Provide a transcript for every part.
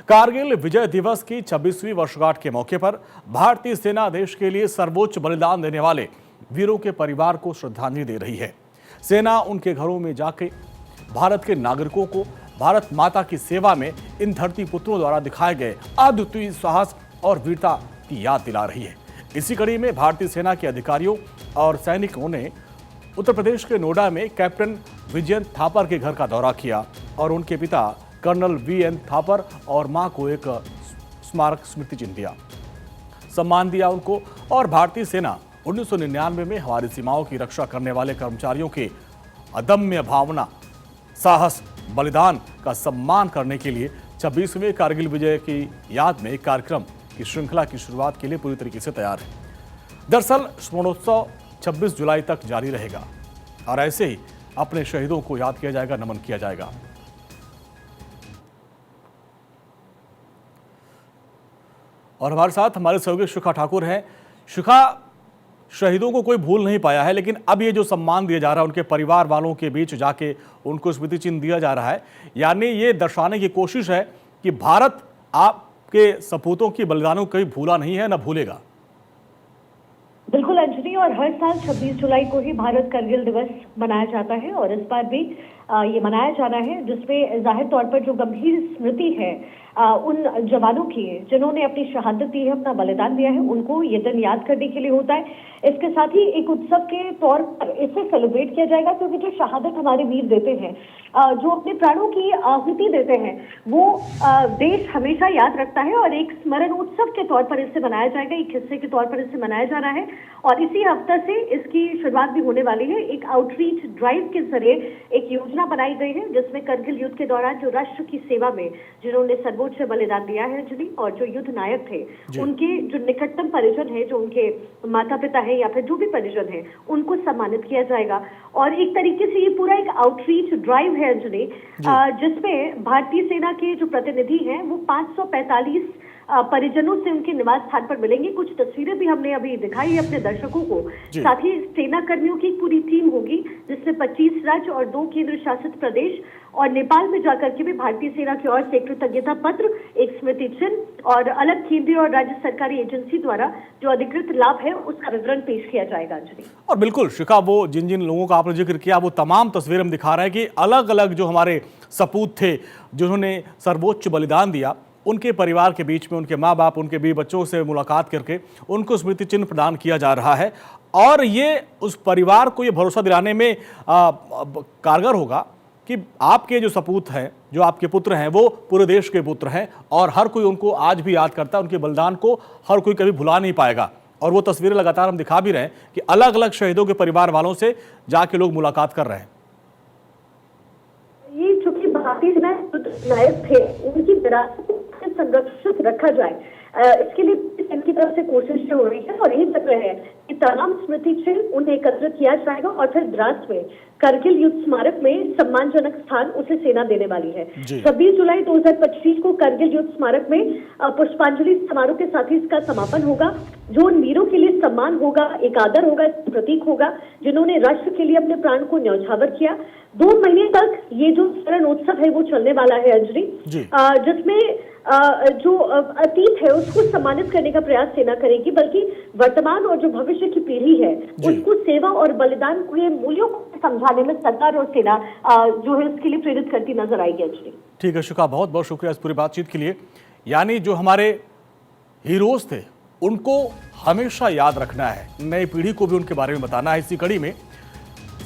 कारगिल विजय दिवस की 26वीं वर्षगांठ के मौके पर भारतीय सेना देश के लिए सर्वोच्च बलिदान देने वाले वीरों के परिवार को श्रद्धांजलि दे रही है। सेना उनके घरों में जाके भारत के नागरिकों को भारत माता की सेवा में इन धरती पुत्रों द्वारा दिखाए गए अद्वितीय साहस और वीरता की याद दिला रही है। इसी कड़ी में भारतीय सेना के अधिकारियों और सैनिकों ने उत्तर प्रदेश के नोएडा में कैप्टन विजयन थापर के घर का दौरा किया और उनके पिता कर्नल वीएन थापर और मां को एक स्मारक स्मृति चिन्ह दिया, सम्मान दिया उनको। और भारतीय सेना 1999 में हमारी सीमाओं की रक्षा करने वाले कर्मचारियों के अदम्य भावना, साहस, बलिदान का सम्मान करने के लिए 26वें कारगिल विजय की याद में एक कार्यक्रम की श्रृंखला की शुरुआत के लिए पूरी तरीके से तैयार है। दरअसल स्मरणोत्सव 26 जुलाई तक जारी रहेगा और ऐसे ही अपने शहीदों को याद किया जाएगा, नमन किया जाएगा। और हमारे साथ हमारे सहयोगी शिखा ठाकुर हैं। शिखा, शहीदों को कोई भूल नहीं पाया है, लेकिन अब ये जो सम्मान दिया जा रहा है उनके परिवार वालों के बीच जाके उनको स्मृति चिन्ह दिया जा रहा है, यानी ये दर्शाने की कोशिश है कि भारत आपके सपूतों की बलिदानों को कभी भूला नहीं है, न भूलेगा। बिल्कुल अंजलि, और हर साल 26 जुलाई को ही भारत कारगिल दिवस मनाया जाता है और इस बार भी ये मनाया जाना है, जिसमें जाहिर तौर पर जो गंभीर स्मृति है उन जवानों की जिन्होंने अपनी शहादत दी है, अपना बलिदान दिया है, उनको ये दिन याद करने के लिए होता है। इसके साथ ही एक उत्सव के तौर पर इसे सेलिब्रेट किया जाएगा, क्योंकि जो शहादत हमारे वीर देते हैं, जो अपने प्राणों की आहुति देते हैं, वो देश हमेशा याद रखता है और एक स्मरण उत्सव के तौर पर इसे मनाया जाएगा, एक हिस्से के तौर पर इसे मनाया जा रहा है। और इसी हफ्ते से इसकी शुरुआत भी होने वाली है। एक आउटरीच ड्राइव के जरिए एक योजना बनाई गई है, जिसमें करगिल युद्ध के दौरान जो राष्ट्र की सेवा में जिन्होंने सर्वोच्च बलिदान दिया है अंजलि, और जो युद्ध नायक थे, उनके जो निकटतम परिजन है, जो उनके माता पिता है या फिर जो भी परिजन है, उनको सम्मानित किया जाएगा। और एक तरीके से ये पूरा एक आउटरीच ड्राइव है अंजलि, जिसमें भारतीय सेना के जो प्रतिनिधि हैं वो 545 परिजनों से उनके निवास स्थान पर मिलेंगे। कुछ तस्वीरें भी हमने अभी दिखाई है अपने दर्शकों को। साथ ही सेना कर्मियों की पूरी टीम होगी, जिसमें 25 राज्य और 2 केंद्र शासित प्रदेश और नेपाल में जाकर के भी भारतीय सेना की ओर से एक कृतज्ञता पत्र, एक स्मृति चिन्ह और अलग केंद्रीय और राज्य सरकारी एजेंसी द्वारा जो अधिकृत लाभ है उसका विवरण पेश किया जाएगा अंजलि। और बिल्कुल शिखा, वो जिन जिन लोगों का आपने जिक्र किया वो तमाम तस्वीरें हम दिखा रहे हैं कि अलग अलग जो हमारे सपूत थे जिन्होंने सर्वोच्च बलिदान दिया, उनके परिवार के बीच में उनके माँ बाप, उनके बीवी बच्चों से मुलाकात करके उनको स्मृति चिन्ह प्रदान किया जा रहा है। और ये उस परिवार को ये भरोसा दिलाने में कारगर होगा कि आपके जो सपूत हैं, जो आपके पुत्र हैं, वो पूरे देश के पुत्र हैं और हर कोई उनको आज भी याद करता है। उनके बलिदान को हर कोई कभी भुला नहीं पाएगा। और वो तस्वीरें लगातार हम दिखा भी रहे हैं कि अलग अलग शहीदों के परिवार वालों से जाके लोग मुलाकात कर रहे हैं। ये चूंकि भारतीय नायक थे, उनकी विरासत को संरक्षित रखा जाए, इसके लिए इनकी तरफ से कोशिश हो रही है। और यही चक्र है कि तमाम स्मृति चिन्ह उन्हें एकत्रित किया जाएगा और फिर द्रास में करगिल युद्ध स्मारक में सम्मानजनक स्थान उसे सेना देने वाली है। 26 जुलाई 2025 को करगिल युद्ध स्मारक में पुष्पांजलि समारोह के साथ ही इसका समापन होगा। जो उन वीरों के लिए सम्मान होगा, एक आदर होगा, प्रतीक होगा, जिन्होंने राष्ट्र के लिए अपने प्राण को न्यौछावर किया। 2 महीने तक ये जो स्मरण उत्सव है वो चलने वाला है अंजलि, जिसमें जो अतीत है उसको सम्मानित करने का प्रयास सेना करेगी, बल्कि वर्तमान और जो भविष्य की पीढ़ी है उसको सेवा और बलिदान के मूल्यों को समझाने में सरकार और सेना जो है उसके लिए प्रेरित करती नजर आएगी अंजलि। ठीक है शिखा, बहुत बहुत शुक्रिया इस पूरी बातचीत के लिए। यानी जो हमारे हीरोज थे उनको हमेशा याद रखना है, नई पीढ़ी को भी उनके बारे में बताना है। इसी कड़ी में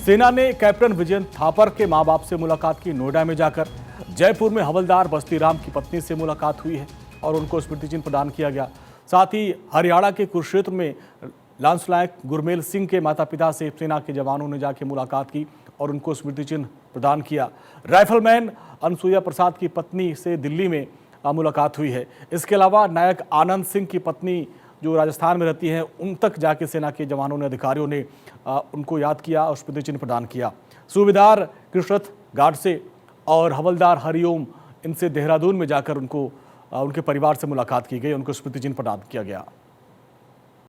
सेना ने कैप्टन विजयन थापर के माँ बाप से मुलाकात की। नोएडा में जाकर जयपुर में हवलदार बस्तीराम की पत्नी से मुलाकात हुई है और उनको स्मृति चिन्ह प्रदान किया गया। साथ ही हरियाणा के कुरुक्षेत्र में लांस नायक गुरमेल सिंह के माता पिता से सेना के जवानों ने जाके मुलाकात की और उनको स्मृति चिन्ह प्रदान किया। राइफलमैन अनसुईया प्रसाद की पत्नी से दिल्ली में मुलाकात हुई है। इसके अलावा नायक आनंद सिंह की पत्नी जो राजस्थान में रहती हैं, उन तक जाके सेना के जवानों ने, अधिकारियों ने उनको याद किया और स्मृति चिन्ह प्रदान किया। सूबेदार कृष्णत गाडसे और हवलदार हरिओम, इनसे देहरादून में जाकर उनको उनके परिवार से मुलाकात की गई, उनको स्मृति चिन्ह प्रदान किया गया।